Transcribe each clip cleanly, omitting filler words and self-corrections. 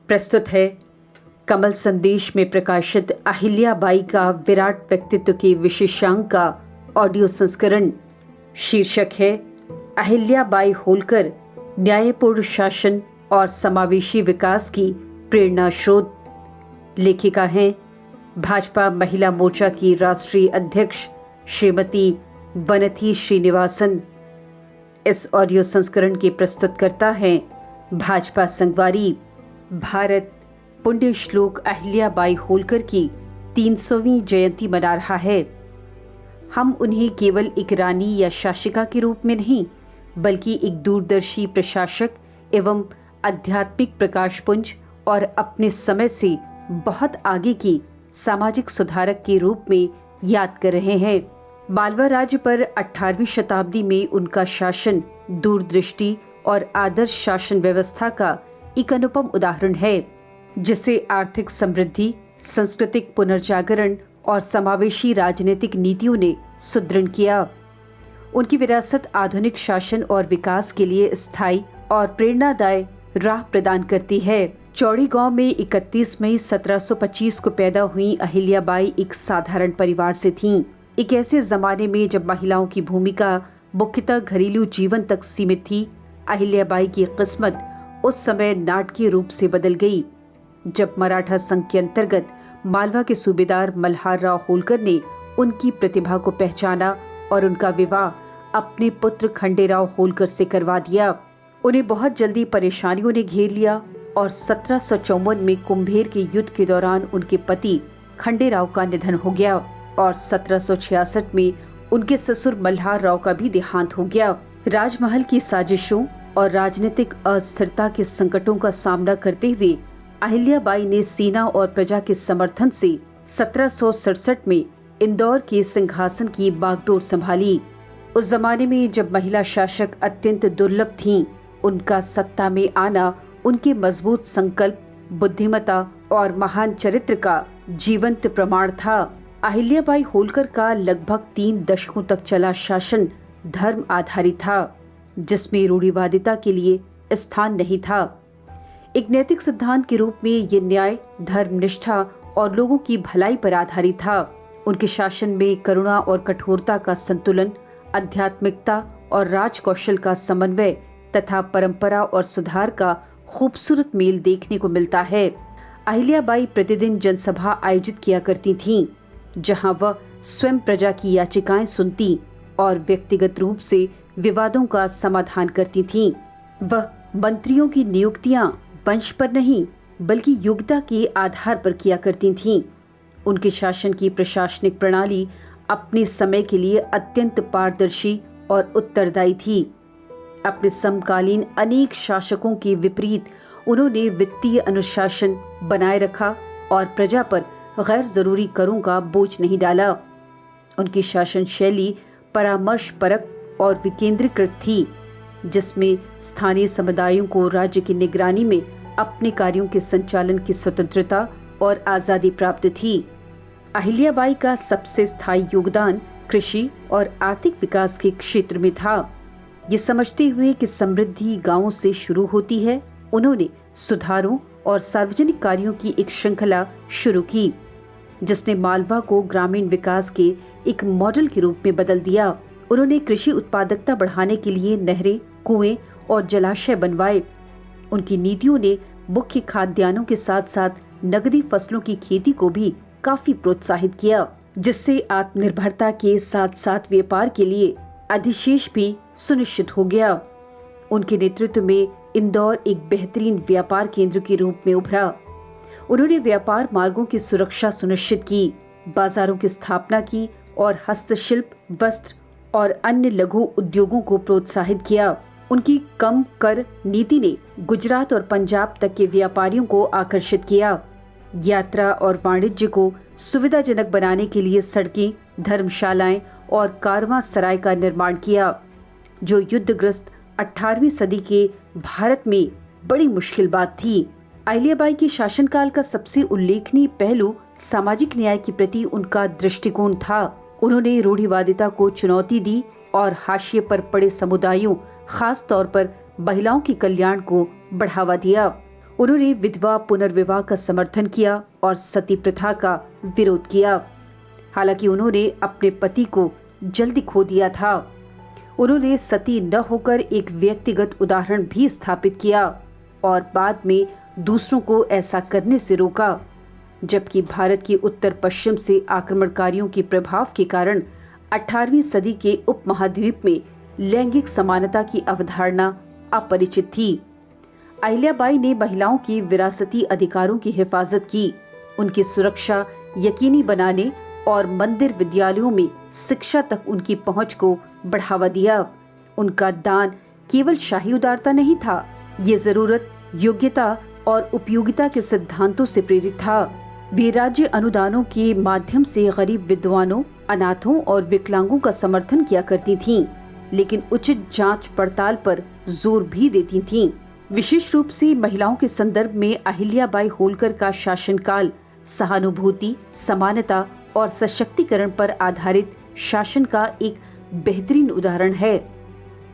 प्रस्तुत है कमल संदेश में प्रकाशित अहिल्या बाई का विराट व्यक्तित्व के विशेषांक का ऑडियो संस्करण। शीर्षक है अहिल्या बाई होलकर, न्यायपूर्ण शासन और समावेशी विकास की प्रेरणा स्रोत। लेखिका हैं भाजपा महिला मोर्चा की राष्ट्रीय अध्यक्ष श्रीमती वनथी श्रीनिवासन। इस ऑडियो संस्करण के प्रस्तुतकर्ता हैं भाजपा संगवारी। भारत पुण्य श्लोक अहिल्या बाई होलकर की 300वीं जयंती मना रहा है। हम उन्हें केवल एक रानी या शासिका के रूप में नहीं, बल्कि एक दूरदर्शी प्रशासक एवं आध्यात्मिक प्रकाशपुंज और अपने समय से बहुत आगे की सामाजिक सुधारक के रूप में याद कर रहे हैं। मालवा राज्य पर 18वीं शताब्दी में उनका शासन दूरदृष्टि और आदर्श शासन व्यवस्था का एक अनुपम उदाहरण है, जिसे आर्थिक समृद्धि, सांस्कृतिक पुनर्जागरण और समावेशी राजनीतिक नीतियों ने सुदृढ़ किया। उनकी विरासत आधुनिक शासन और विकास के लिए स्थायी और प्रेरणादायी राह प्रदान करती है। चौड़ी गांव में 31 मई 1725 को पैदा हुई अहिल्या बाई एक साधारण परिवार से थीं। एक ऐसे जमाने में जब महिलाओं की भूमिका मुख्यतः घरेलू जीवन तक सीमित थी, अहिल्या बाई की किस्मत उस समय नाटकीय रूप से बदल गई, जब मराठा संघ के अंतर्गत मालवा के सूबेदार मल्हार राव होलकर ने उनकी प्रतिभा को पहचाना और उनका विवाह अपने पुत्र खंडेराव होलकर से करवा दिया। उन्हें बहुत जल्दी परेशानियों ने घेर लिया और 1754 में कुंभेर के युद्ध के दौरान उनके पति खंडेराव का निधन हो गया और 1766 में उनके ससुर मल्हार राव का भी देहांत हो गया। राजमहल की साजिशों और राजनीतिक अस्थिरता के संकटों का सामना करते हुए अहिल्या बाई ने सेना और प्रजा के समर्थन से 1767 में इंदौर के सिंहासन की बागडोर संभाली। उस जमाने में जब महिला शासक अत्यंत दुर्लभ थीं, उनका सत्ता में आना उनके मजबूत संकल्प, बुद्धिमत्ता और महान चरित्र का जीवंत प्रमाण था। अहिल्या बाई होलकर का लगभग 3 दशकों तक चला शासन धर्म आधारित था, जिसमें रूढ़िवादिता के लिए स्थान नहीं था। एक नैतिक सिद्धांत के रूप में ये न्याय, धर्मनिष्ठा और लोगों की भलाई पर आधारित था। उनके शासन में करुणा और कठोरता का संतुलन, आध्यात्मिकता और राजकौशल का समन्वय तथा परंपरा और सुधार का खूबसूरत मेल देखने को मिलता है। अहिल्या बाई प्रतिदिन जनसभा आयोजित किया करती थीं, जहां वह स्वयं प्रजा की याचिकाएं सुनती और व्यक्तिगत रूप से विवादों का समाधान करती थीं। वह मंत्रियों की नियुक्तियां वंश पर नहीं, बल्कि योग्यता के आधार पर किया करती थीं। उनके शासन की प्रशासनिक प्रणाली अपने समय के लिए अत्यंत पारदर्शी और उत्तरदायी थी। अपने समकालीन अनेक शासकों के विपरीत उन्होंने वित्तीय अनुशासन बनाए रखा और प्रजा पर गैर जरूरी करों का बोझ नहीं डाला। उनकी शासन शैली परामर्शपरक और विकेंद्रीकृत थी, जिसमें स्थानीय समुदायों को राज्य की निगरानी में अपने कार्यों के संचालन की स्वतंत्रता और आज़ादी प्राप्त थी। अहिल्या बाई का सबसे स्थायी योगदान कृषि और आर्थिक विकास के क्षेत्र में था। ये समझते हुए कि समृद्धि गांवों से शुरू होती है, उन्होंने सुधारों और सार्वजनिक कार्यों की एक श्रृंखला शुरू की, जिसने मालवा को ग्रामीण विकास के एक मॉडल के रूप में बदल दिया। उन्होंने कृषि उत्पादकता बढ़ाने के लिए नहरें, कुएं और जलाशय बनवाए। उनकी नीतियों ने मुख्य खाद्यान्नों के साथ साथ नकदी फसलों की खेती को भी काफी प्रोत्साहित किया, जिससे आत्मनिर्भरता के साथ साथ व्यापार के लिए अधिशेष भी सुनिश्चित हो गया। उनके नेतृत्व में इंदौर एक बेहतरीन व्यापार केंद्र के रूप में उभरा। उन्होंने व्यापार मार्गों की सुरक्षा सुनिश्चित की, बाजारों की स्थापना की और हस्तशिल्प, वस्त्र और अन्य लघु उद्योगों को प्रोत्साहित किया। उनकी कम कर नीति ने गुजरात और पंजाब तक के व्यापारियों को आकर्षित किया। यात्रा और वाणिज्य को सुविधाजनक बनाने के लिए सड़कें, धर्मशालाएं और कारवां सराय का निर्माण किया, जो युद्धग्रस्त 18वीं सदी के भारत में बड़ी मुश्किल बात थी। अहिल्या बाई के शासनकाल का सबसे उल्लेखनीय पहलू सामाजिक न्याय के प्रति उनका दृष्टिकोण था। उन्होंने रूढ़िवादिता को चुनौती दी और हाशिए पर पड़े समुदायों, खास तौर पर महिलाओं के कल्याण को बढ़ावा दिया। उन्होंने विधवा पुनर्विवाह का समर्थन किया और सती प्रथा का विरोध किया। हालांकि उन्होंने अपने पति को जल्दी खो दिया था। उन्होंने सती न होकर एक व्यक्तिगत उदाहरण भी स्थापित किया और बाद में दूसरों को ऐसा करने से रोका। जबकि भारत के उत्तर पश्चिम से आक्रमणकारियों के प्रभाव के कारण 18वीं सदी के उपमहाद्वीप में लैंगिक समानता की अवधारणा अपरिचित थी। अहिल्याबाई ने महिलाओं की विरासती अधिकारों की हिफाजत की, उनकी सुरक्षा यकीनी बनाने और मंदिर विद्यालयों में शिक्षा तक उनकी पहुंच को बढ़ावा दिया। उनका दान केवल शाही उदारता नहीं था, ये जरूरत, योग्यता और उपयोगिता के सिद्धांतों से प्रेरित था। वे राज्य अनुदानों के माध्यम से गरीब विद्वानों, अनाथों और विकलांगों का समर्थन किया करती थीं, लेकिन उचित जांच पड़ताल पर जोर भी देती थीं। विशेष रूप से महिलाओं के संदर्भ में अहिल्याबाई होलकर का शासनकाल सहानुभूति, समानता और सशक्तिकरण पर आधारित शासन का एक बेहतरीन उदाहरण है।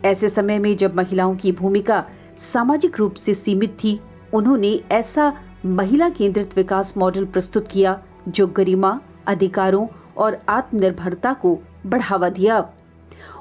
ऐसे समय में जब महिलाओं की भूमिका सामाजिक रूप से सीमित थी, उन्होंने ऐसा महिला केंद्रित विकास मॉडल प्रस्तुत किया जो गरिमा, अधिकारों और आत्मनिर्भरता को बढ़ावा दिया।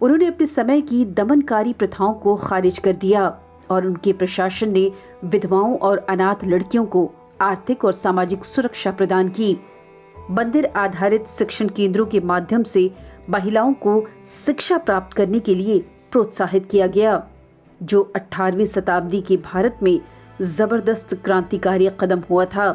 उन्होंने अपने समय की दमनकारी प्रथाओं को खारिज कर दिया और उनके प्रशासन ने विधवाओं और अनाथ लड़कियों को आर्थिक और सामाजिक सुरक्षा प्रदान की। मंदिर आधारित शिक्षण केंद्रों के माध्यम से महिलाओं को शिक्षा प्राप्त करने के लिए प्रोत्साहित किया गया, जो 18वीं शताब्दी के भारत में जबरदस्त क्रांतिकारी कदम हुआ था।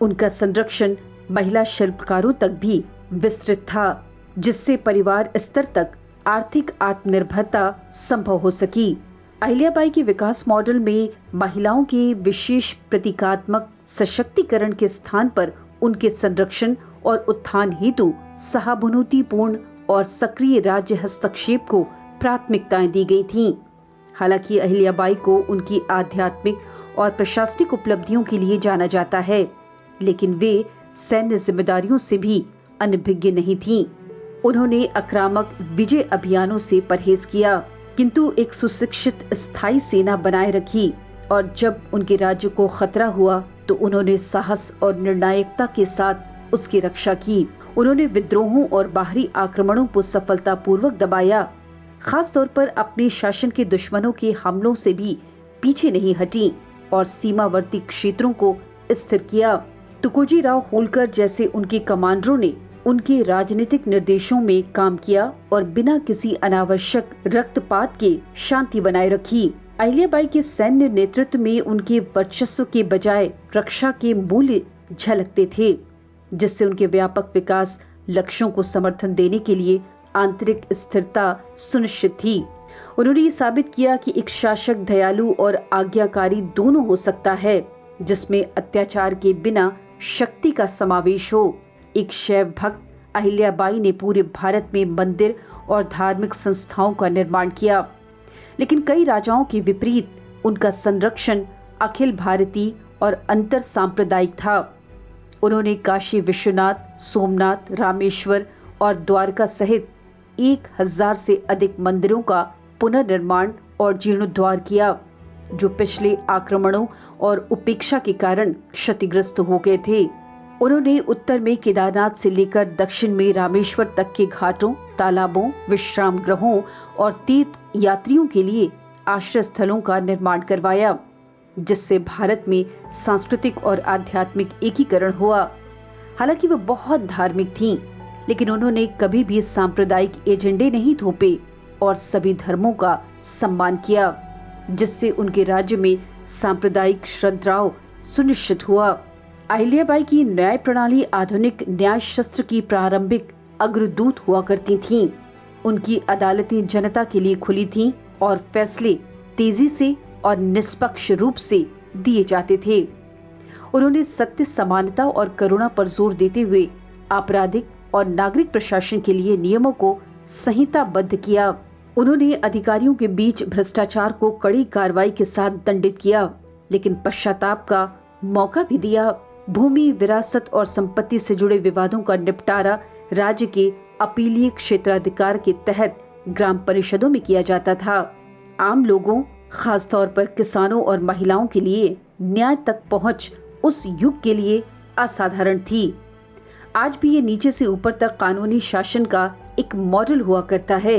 उनका संरक्षण महिला शिल्पकारों तक भी विस्तृत था, जिससे परिवार स्तर तक आर्थिक आत्मनिर्भरता संभव हो सकी। अहिल्याबाई के विकास मॉडल में महिलाओं के विशेष प्रतीकात्मक सशक्तिकरण के स्थान पर उनके संरक्षण और उत्थान हेतु सहानुभूतिपूर्ण और सक्रिय राज्य हस्तक्षेप को प्राथमिकताएं दी गई थीं। हालांकि अहिल्याबाई को उनकी आध्यात्मिक और प्रशासनिक उपलब्धियों के लिए जाना जाता है, लेकिन वे सैन्य जिम्मेदारियों से भी अनभिज्ञ नहीं थीं। उन्होंने आक्रामक विजय अभियानों से परहेज किया, किंतु एक सुशिक्षित स्थायी सेना बनाए रखी, और जब उनके राज्य को खतरा हुआ तो उन्होंने साहस और निर्णायकता के साथ उसकी रक्षा की। उन्होंने विद्रोहों और बाहरी आक्रमणों को सफलतापूर्वक दबाया, खास तौर पर अपने शासन के दुश्मनों के हमलों से भी पीछे नहीं हटी और सीमावर्ती क्षेत्रों को स्थिर किया। तुकोजी राव होलकर जैसे उनके कमांडरों ने उनके राजनीतिक निर्देशों में काम किया और बिना किसी अनावश्यक रक्तपात के शांति बनाए रखी। अहिल्याबाई के सैन्य नेतृत्व में उनके वर्चस्व के बजाय रक्षा के मूल्य झलकते थे, जिससे उनके व्यापक विकास लक्ष्यों को समर्थन देने के लिए आंतरिक स्थिरता सुनिश्चित थी। उन्होंने ये साबित किया कि एक शासक दयालु और आज्ञाकारी दोनों हो सकता है, जिसमें अत्याचार के बिना शक्ति का समावेश हो। एक शैव भक्त अहिल्याबाई ने पूरे भारत में मंदिर और धार्मिक संस्थाओं का निर्माण किया, लेकिन कई राजाओं के विपरीत उनका संरक्षण अखिल भारतीय और अंतर सांप्रदायिक था। उन्होंने काशी विश्वनाथ, सोमनाथ, रामेश्वर और द्वारका सहित 1000 से अधिक मंदिरों का पुनर्निर्माण और जीर्णोद्धार किया, जो पिछले आक्रमणों और उपेक्षा के कारण क्षतिग्रस्त हो गए थे। उन्होंने उत्तर में केदारनाथ से लेकर दक्षिण में रामेश्वर तक के घाटों, तालाबों, विश्राम गृहों और तीर्थ यात्रियों के लिए आश्रय स्थलों का निर्माण करवाया, जिससे भारत में सांस्कृतिक और आध्यात्मिक एकीकरण हुआ। हालांकि वह बहुत धार्मिक थीं, लेकिन उन्होंने कभी भी सांप्रदायिक एजेंडे नहीं थोपे और सभी धर्मों का सम्मान किया, जिससे उनके राज्य में सांप्रदायिक श्रद्धाओं सुनिश्चित हुआ। अहिल्याबाई की न्याय प्रणाली आधुनिक न्याय शास्त्र की प्रारंभिक अग्रदूत हुआ करती थीं। उनकी अदालतें जनता के लिए खुली थीं और फैसले तेजी से और निष्पक्ष रूप से दिए जाते थे। उन्होंने सत्य, समानता और करुणा पर जोर देते हुए आपराधिक और नागरिक प्रशासन के लिए नियमों को संहिताबद्ध किया। उन्होंने अधिकारियों के बीच भ्रष्टाचार को कड़ी कार्रवाई के साथ दंडित किया, लेकिन पश्चाताप का मौका भी दिया। भूमि, विरासत और संपत्ति से जुड़े विवादों का निपटारा राज्य के अपीलीय क्षेत्राधिकार के तहत ग्राम परिषदों में किया जाता था। आम लोगों, खासतौर पर किसानों और महिलाओं के लिए न्याय तक पहुंच उस युग के लिए असाधारण थी। आज भी ये नीचे से ऊपर तक कानूनी शासन का एक मॉडल हुआ करता है।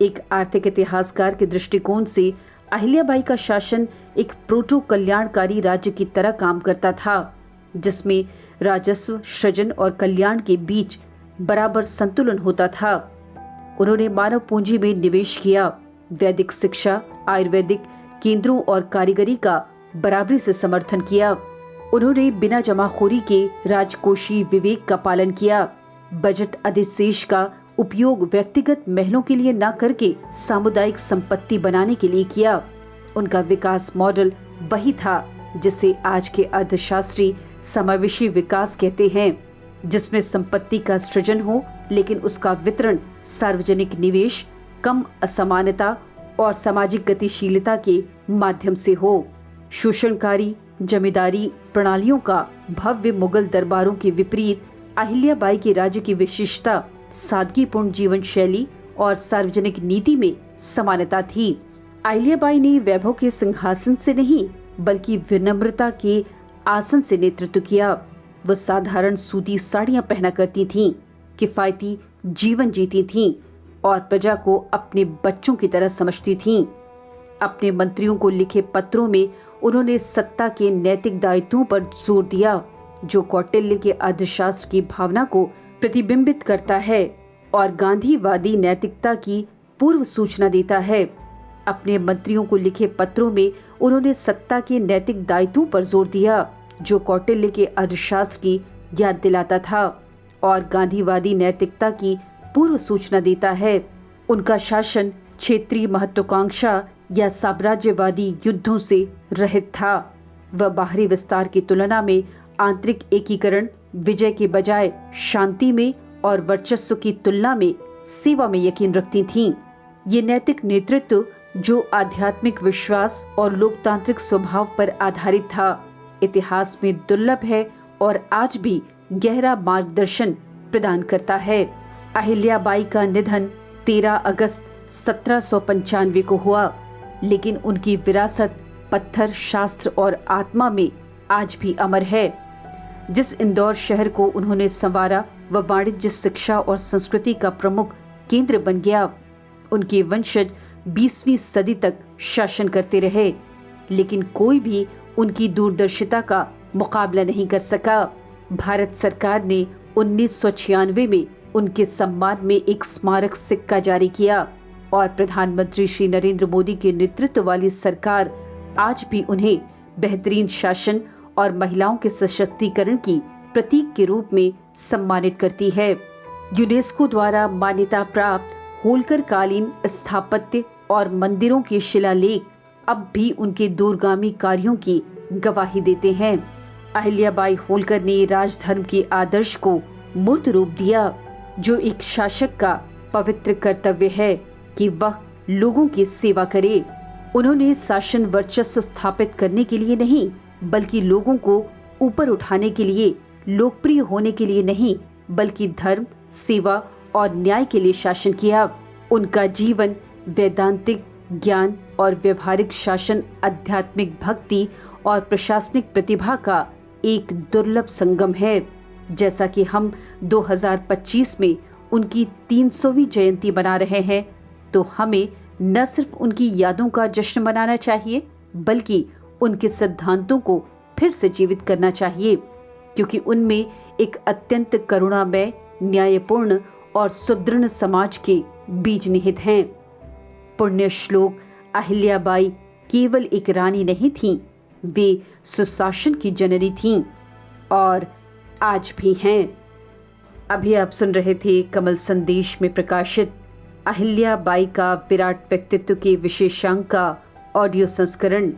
एक आर्थिक इतिहासकार के दृष्टिकोण से अहिल्याबाई का शासन एक प्रोटो कल्याणकारी राज्य की तरह काम करता था, जिसमें राजस्व सृजन और कल्याण के बीच बराबर संतुलन होता था। उन्होंने मानव पूंजी में निवेश किया, वैदिक शिक्षा, आयुर्वेदिक केंद्रों और कारीगरी का बराबरी से समर्थन किया। उन्होंने बिना जमाखोरी के राजकोषीय विवेक का पालन किया। बजट अधिशेष का उपयोग व्यक्तिगत महलों के लिए न करके सामुदायिक संपत्ति बनाने के लिए किया। उनका विकास मॉडल वही था जिसे आज के अर्थशास्त्री समावेशी विकास कहते हैं, जिसमें संपत्ति का सृजन हो लेकिन उसका वितरण सार्वजनिक निवेश, कम असमानता और सामाजिक गतिशीलता के माध्यम से हो। शोषणकारी जमींदारी प्रणालियों का भव्य मुगल दरबारों के विपरीत अहिल्याबाई के राज्य की विशेषता सादगीपूर्ण जीवन शैली और सार्वजनिक नीति में समानता थी। अहिल्याबाई ने वैभव के सिंहासन से नहीं बल्कि विनम्रता के आसन से नेतृत्व किया। वह साधारण सूती साड़ियां पहना करती थीं, किफायती जीवन जीती थीं और प्रजा को अपने बच्चों की तरह समझती थीं। अपने मंत्रियों को लिखे पत्रों में उन्होंने सत्ता के नैतिक दायित्वों पर जोर दिया, जो कौटिल्य के अर्थशास्त्र की भावना को प्रतिबिंबित करता है और गांधीवादी नैतिकता की पूर्व सूचना देता है। अपने मंत्रियों को लिखे पत्रों में उन्होंने सत्ता के नैतिक दायित्वों पर जोर दिया, जो कौटिल्य के अर्थशास्त्र की याद दिलाता था और गांधीवादी नैतिकता की पूर्व सूचना देता है। उनका शासन क्षेत्रीय महत्वाकांक्षा या साम्राज्यवादी युद्धों से रहित था। वह बाहरी विस्तार की तुलना में आंतरिक एकीकरण, विजय के बजाय शांति में और वर्चस्व की तुलना में सेवा में यकीन रखती थीं। ये नैतिक नेतृत्व जो आध्यात्मिक विश्वास और लोकतांत्रिक स्वभाव पर आधारित था, इतिहास में दुर्लभ है और आज भी गहरा मार्गदर्शन प्रदान करता है। अहिल्याबाई का निधन 13 अगस्त 1795 को हुआ, लेकिन उनकी विरासत पत्थर, शास्त्र और आत्मा में आज भी अमर है। जिस इंदौर शहर को उन्होंने संवारा वह वाणिज्य, शिक्षा और संस्कृति का प्रमुख केंद्र बन गया। उनके वंशज 20वीं सदी तक शासन करते रहे, लेकिन कोई भी उनकी दूरदर्शिता का मुकाबला नहीं कर सका। भारत सरकार ने 1996 में उनके सम्मान में एक स्मारक सिक्का जारी किया और प्रधानमंत्री श्री नरेंद्र मोदी के नेतृत्व वाली सरकार आज भी उन्हें बेहतरीन शासन और महिलाओं के सशक्तिकरण की प्रतीक के रूप में सम्मानित करती है। यूनेस्को द्वारा मान्यता प्राप्त होलकर कालीन स्थापत्य और मंदिरों के शिलालेख अब भी उनके दूरगामी कार्यों की गवाही देते हैं। अहिल्याबाई होलकर ने राजधर्म के आदर्श को मूर्त रूप दिया, जो एक शासक का पवित्र कर्तव्य है कि वह लोगों की सेवा करे। उन्होंने शासन वर्चस्व स्थापित करने के लिए नहीं बल्कि लोगों को ऊपर उठाने के लिए, लोकप्रिय होने के लिए नहीं बल्कि धर्म, सेवा और न्याय के लिए शासन किया। उनका जीवन वैदांतिक ज्ञान और व्यवहारिक शासन, आध्यात्मिक भक्ति और प्रशासनिक प्रतिभा का एक दुर्लभ संगम है। जैसा कि हम 2025 में उनकी 300वीं जयंती मना रहे हैं, तो हमें न सिर्फ उनकी यादों का जश्न मनाना चाहिए बल्कि उनके सिद्धांतों को फिर से जीवित करना चाहिए, क्योंकि उनमें एक अत्यंत करुणामय, न्यायपूर्ण और सुदृढ़ समाज के बीज निहित हैं। पुण्य श्लोक अहिल्याबाई केवल एक रानी नहीं थीं, वे सुशासन की जननी थीं और आज भी हैं। अभी आप सुन रहे थे कमल संदेश में प्रकाशित अहिल्याबाई का विराट व्यक्तित्व के विशेषांक का ऑडियो संस्करण।